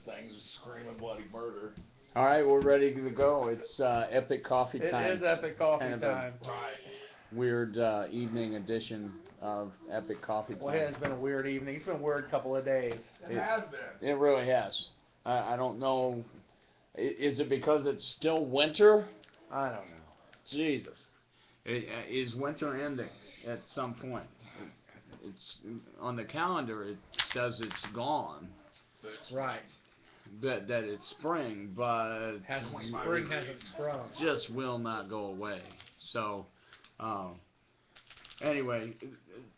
things screaming bloody murder. All right, we're ready to go. It's epic coffee time. It is epic coffee kind of time. Right. Weird evening edition of epic coffee time. Well, it has been a weird evening. It's been a weird couple of days. It has been. It really has. I don't know. Is it because it's still winter? I don't know. Jesus. Is winter ending at some point? It's on the calendar. It says it's gone. But it's Right. That it's spring, but Spring hasn't sprung. just will not go away. So, anyway,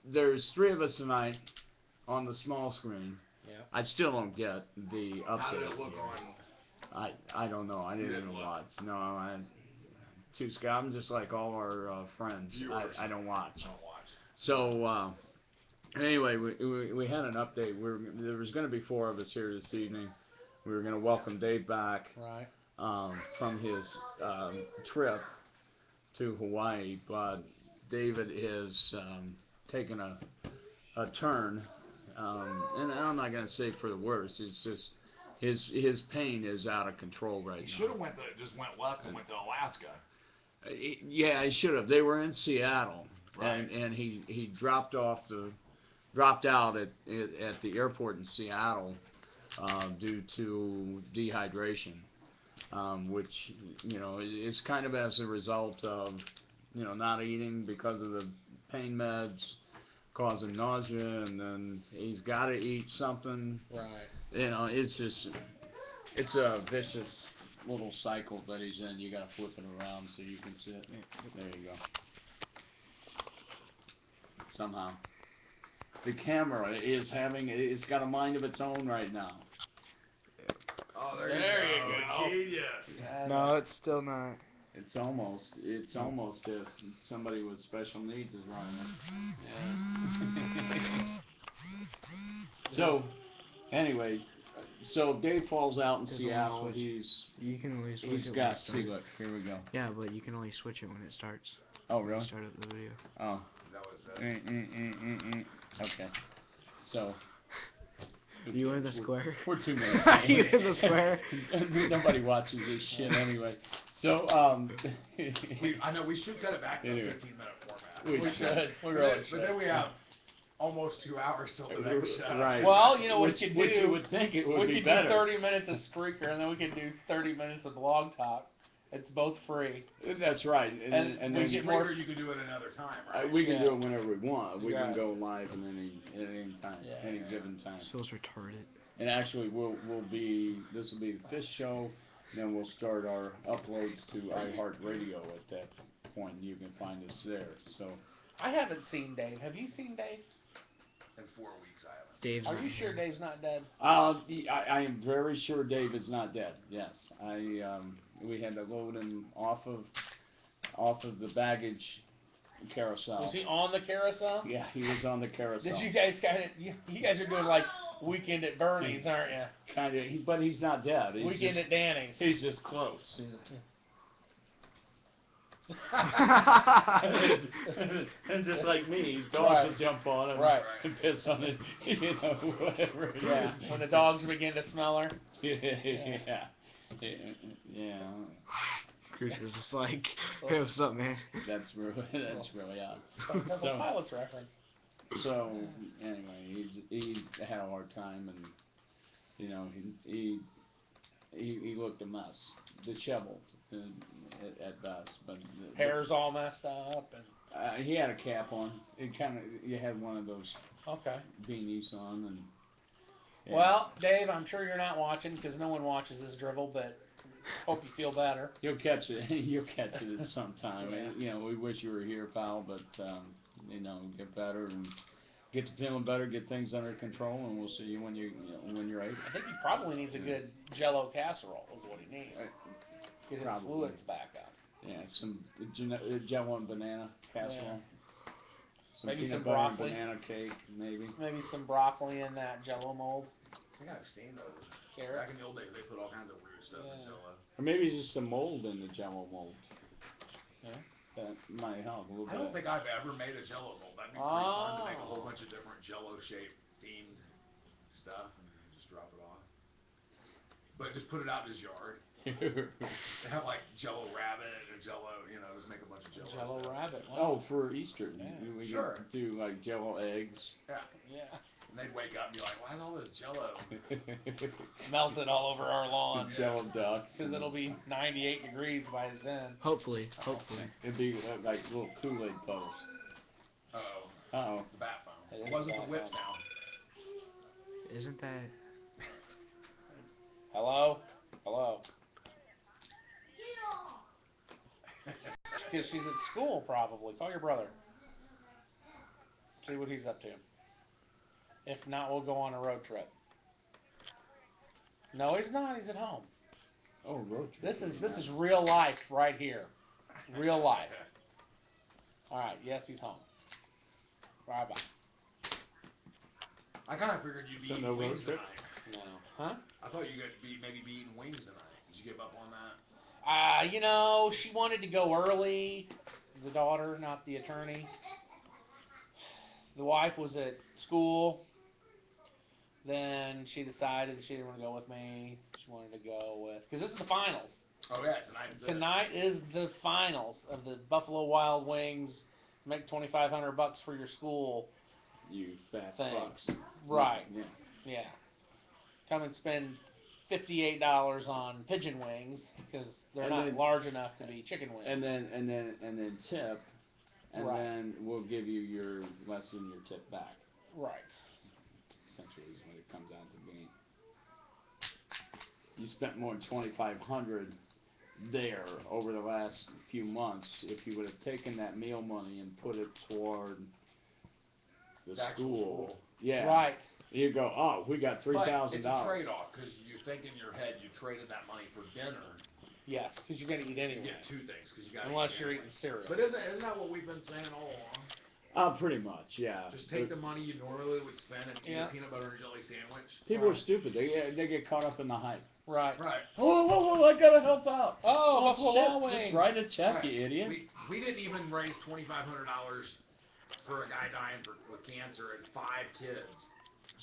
there's three of us tonight on the small screen. Yeah. I still don't get the how did update. it look on? I don't know. I didn't didn't look? watch. No, I'm just like all our friends. Viewers. I don't watch. Don't watch. So anyway, we had an update. There was going to be four of us here this evening. We were going to welcome Dave back Right. from his trip to Hawaii, but David is taking a turn, and I'm not going to say for the worse. It's just his pain is out of control right now. He should have just went left and went to Alaska. Yeah, he should have. They were in Seattle, Right. and he dropped out at the airport in Seattle due to dehydration, which is kind of as a result of not eating because of the pain meds causing nausea, and then he's got to eat something. Right. It's a vicious little cycle that he's in. You got to flip it around so you can sit. There you go. Somehow. The camera it's got a mind of its own right now. Oh, There you go. Genius. No, it's still not. It's almost if somebody with special needs is running it. So, anyway, so Dave falls out in There's only Seattle. switch. He's You can only switch he's it. got. See, look, here we go. Yeah, but you can only switch it when it starts. Oh, really? Start up the video. Oh. Is that what it said? Okay. So. You in the square? We're 2 minutes. You in the square? Nobody watches this shit anyway. So I know we should cut it back to the Anyway. 15-minute format. We should. We But really then, but then we have almost 2 hours till the next show. Right. Well, you know what which, you could which do? you would think it would We be could better. do 30 minutes of Spreaker, and then we could do 30 minutes of Blog Talk. It's both free. That's right. And And then we With get Spreaker, more- you can do it another time, right? we can Yeah. do it whenever we want. We can Right. go live at any time, Yeah. any given time. So it's retarded. And actually, this will be the fifth show. Then we'll start our uploads to iHeartRadio at that point. You can find us there. So I haven't seen Dave. Have you seen Dave? In 4 weeks, I haven't. Dave's Are not you sure here. Dave's not dead? I am very sure David's not dead. Yes, we had to load him off of the baggage carousel. Was he on the carousel? Yeah, he was on the carousel. Did you guys you guys are doing like Weekend at Bernie's, aren't you? Kind of, but he's not dead. Weekend at Danny's. He's just close. And just like me, dogs will jump on him and piss on it, whatever it Yeah, is. when the dogs begin to smell her. Yeah. Chris was just like, hey, what's up, man? That's really odd. That's So- a pilot's reference. So anyway, he had a hard time, and he looked a mess, disheveled at best. But Hair's all messed up, and he had a cap on. You had one of those okay. beanies on, and yeah. Well, Dave, I'm sure you're not watching because no one watches this drivel, but hope you feel better. You'll catch it. You'll catch it at some time. Yeah. We wish you were here, pal, but get better and get to feeling better, get things under control, and we'll see you when you're able. I think he probably needs a good Jello casserole. Is what he needs. Get his Probably. fluids back up. Yeah, some Jello and banana casserole. Some Maybe peanut some butter and broccoli. banana cake, maybe. Maybe some broccoli in that Jello mold. I think I've seen those. Carrot. Back in the old days, they put all kinds of weird stuff in Yeah. Jello. Or maybe just some mold in the Jello mold. Yeah. That might help a little I bit. don't think I've ever made a Jello mold. That'd be pretty fun to make a whole bunch of different Jello-shaped themed stuff and just drop it off. but just put it out in his yard. They have like Jello rabbit and Jello, just make a bunch of Jello. Jello stuff. rabbit. Wow. Oh, for Easter, Yeah. we Sure. could do like Jello eggs. Yeah. And they'd wake up and be like, "Why is all this Jello?" Melted all over our lawn. Jello ducks. Because it'll be 98 degrees by then. Hopefully. It'd be like little Kool-Aid puddles. Uh-oh. Uh-oh. It's the bat phone. It It is wasn't the the bat whip phone. sound. Isn't that? Hello? Hello? Because she's at school, probably. Call your brother. See what he's up to. If not, we'll go on a road trip. No, he's not. He's at home. Oh, road trip. This is real life right here. Real life. All right. Yes, he's home. Bye bye. I kind of figured you'd be So eating no road wings trip? tonight. No. Huh? I thought you could maybe be eating wings tonight. Did you give up on that? She wanted to go early. The daughter, not the attorney. The wife was at school. Then she decided she didn't want to go with me. She wanted to go with, because this is the finals. Oh yeah, tonight. Tonight is the finals of the Buffalo Wild Wings. Make $2,500 for your school. You fat Thing. fucks. Right. Yeah. Yeah. Come and spend $58 on pigeon wings because they're And not then- large enough to be chicken wings. And then tip, and Right. then we'll give you your less than your tip back. Right. Essentially, is what it comes down to being. You spent more than $2,500 there over the last few months. If you would have taken that meal money and put it toward the The actual school. yeah, Right. you go. Oh, we got But $3,000. it's a trade-off because you think in your head you traded that money for dinner. Yes, because you're going to eat You anyway. get two things because you got. Unless you're eating cereal. But isn't that what we've been saying all along? Pretty much, yeah. Just take the money you normally would spend and eat Yeah. a peanut butter and jelly sandwich. People are Right. stupid. They get caught up in the hype. Right. Right. Oh, I gotta help out. Oh, Buffalo shit, Wild Wings. just write a check, Right. you idiot. We didn't even raise $2,500 for a guy dying with cancer and 5 kids,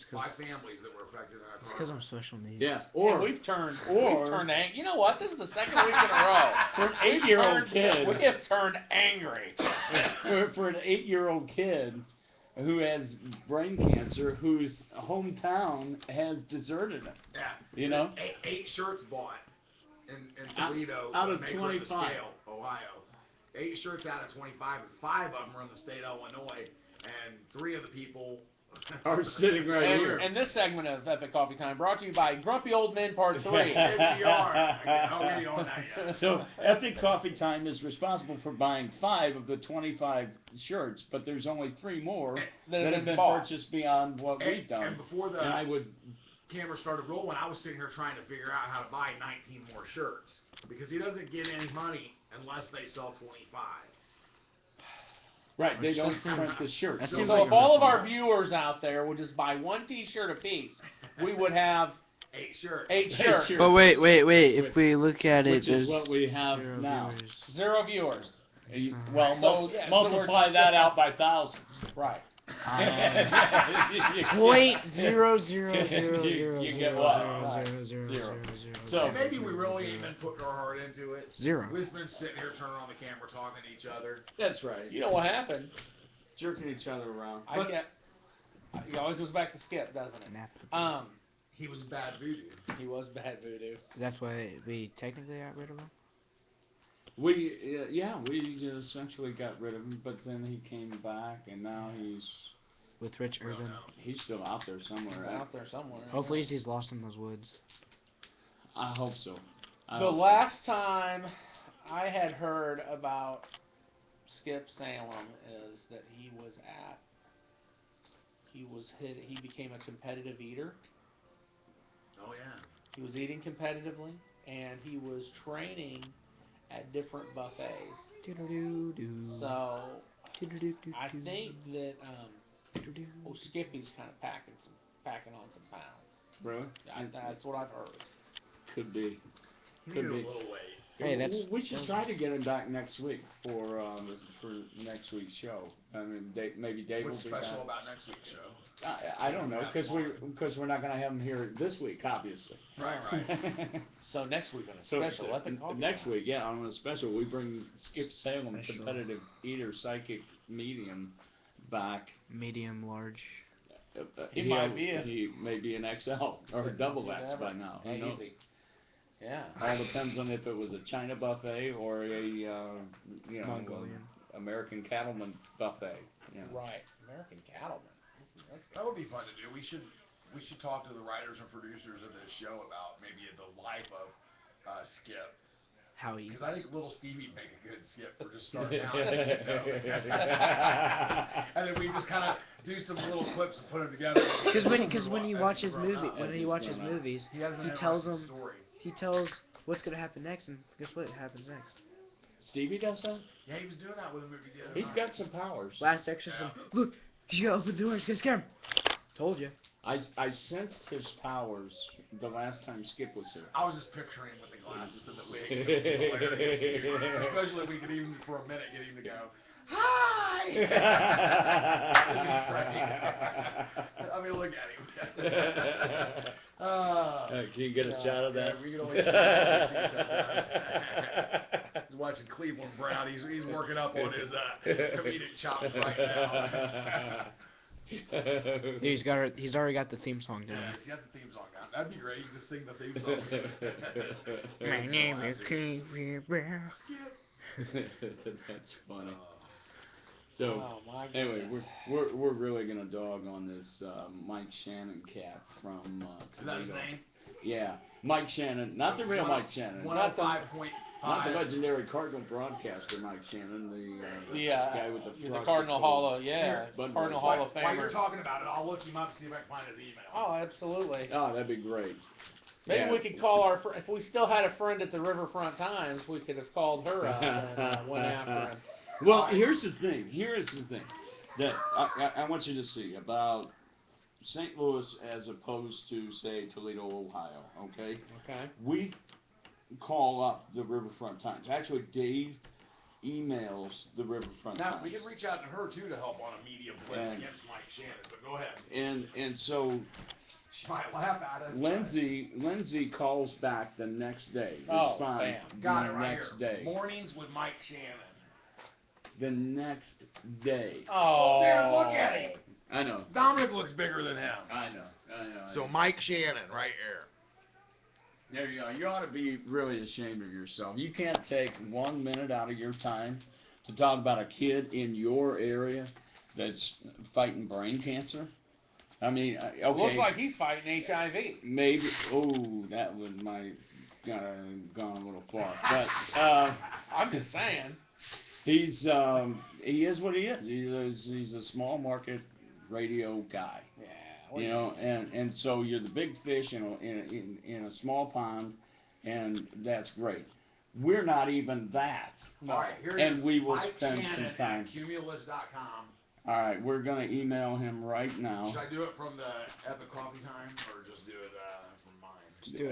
5 families that were affected in our It's because I'm special needs. Yeah, Or or we've turned or- angry. You know what? This is the second week in a row. for an 8-year-old kid, We have turned angry. for an 8-year-old kid who has brain cancer, whose hometown has deserted him. Yeah. You know? 8 shirts bought in Toledo, out the of maker 25. of the scale, Ohio. 8 shirts out of 25, and 5 of them are in the state of Illinois, and 3 of the people Are sitting right And, here. and this segment of Epic Coffee Time brought to you by Grumpy Old Men Part 3. NPR. We own that yet. So, Epic Coffee Time is responsible for buying 5 of the 25 shirts, but there's only 3 more that have been bought. purchased beyond what we've done. And before And I the would, camera started rolling, I was sitting here trying to figure out how to buy 19 more shirts because he doesn't get any money unless they sell 25. right, they Which don't seems- print the shirts. that So seems So like if a all of rip-off. our viewers out there would just buy 1 T-shirt apiece, we would have 8 shirts. 8 Eight shirts. shirts. But wait. If we look at it, which is there's what we have 0 now. viewers. 0 viewers. You- Well, So, yeah, so multiply we're- that out by thousands. Right. Point zero zero zero You- zero you zero get what? zero zero Zero. zero zero So- zero Maybe we zero really zero ain't been putting our heart into it. 0. We've been sitting here turning on the camera talking to each other. That's right. You know what happened? Jerking each other around. I get. He always goes back to Skip, doesn't it? Math. He was bad voodoo. He was bad voodoo. That's why we technically got rid of him. We essentially got rid of him, but then he came back, and now he's With Rich We don't Urban. know. still out there somewhere. He's out there somewhere. Hopefully he's lost in those woods. I hope so. I The hope so. last time I had heard about Skip Salem is that he became a competitive eater. Oh yeah. He was eating competitively, and he was training at different buffets. Doo-doo-doo-doo. So Doo-doo-doo-doo-doo. I think that Doo-doo. Skippy's kind of packing on some pounds. Really? That's what I've heard. Could be. He Could needed be. a little weight. Hey, that's We should try to get him back next week for next week's show. I mean, maybe Dave will What's be special back. about next week's show? I don't know, because we're not gonna have him here this week, obviously. Right. So next week on a So, special epic coffee next time. week, yeah, on a special, we bring Skip Salem, Special. competitive eater, psychic medium, back. medium, large. He might be He may be an XL or a double X Never. by now. Who Hey, knows? easy. Yeah. All depends on if it was a China buffet or a Mongolian. American cattleman buffet. You know. Right. American cattleman. That's That would be fun to do. We should talk to the writers and producers of this show about maybe the life of Skip. How he Because eats. I think little Stevie'd make a good Skip for just starting out. And then we just kind of do some little clips and put them together. Because when you watch his movie, up. when As he he's watches grown up. movies, He has an he tells interesting them- story. he tells what's gonna happen next, and guess what happens next? Stevie does that? Yeah, he was doing that with a movie the other He's night. got some powers. Last exorcism. Look, you gotta open the doors. Gonna scare him. Told you. I sensed his powers the last time Skip was here. I was just picturing him with the glasses and the wig. It would be hilarious. Especially if we could even, for a minute, get him to go, hi! I mean, look at him. Can you get a shot of that? Yeah, we can only see sometimes. He's watching Cleveland Brown. He's working up on his comedic chops right now. He's already got the theme song down. Yeah, he's got the theme song down. That'd be great. You just sing the theme song. My name is Cleveland Brown. That's funny. So Oh my anyway, goodness. we're really gonna dog on this Mike Shannon cat from Is that his Toledo. name? Yeah, Mike Shannon, not the real Mike Shannon, not the 105.5. legendary Cardinal broadcaster Mike Shannon, the guy with the the frosted Cardinal coat. Hall of Budweiser. Cardinal Hall of While you're Famer. talking about it, I'll look him up and see if I can find his email. Oh, absolutely. Oh, that'd be great. Maybe Yeah. we could call our if we still had a friend at the Riverfront Times, we could have called her up and went after him. Well, here's the thing. That I want you to see about St. Louis as opposed to, say, Toledo, Ohio, okay? Okay. We call up the Riverfront Times. Actually, Dave emails the Riverfront Now, Times. we can reach out to her, too, to help on a media blitz And- against Mike Shannon, but go ahead. And so She might laugh at us. Lindsay calls back the next day, Oh, responds bam. Got the it right next here. day. Mornings with Mike Shannon. The next day. Oh. Well, there, look at him. I know. Dominic looks bigger than him. I know. So Mike Shannon, right here. There you go. You ought to be really ashamed of yourself. You can't take 1 minute out of your time to talk about a kid in your area that's fighting brain cancer. I mean, okay. Looks like he's fighting HIV. Maybe. Oh, that might gone a little far. But I'm just saying. he is what he is. He's a small market radio guy. Yeah. You know, and so you're the big fish in a small pond, and that's great. We're not even that. All right, here it And is. we will Mike spend some Shannon time. at Cumulus.com. All right, we're gonna email him right now. Should I do it from the Epic Coffee Time or just do it from mine? Just do it.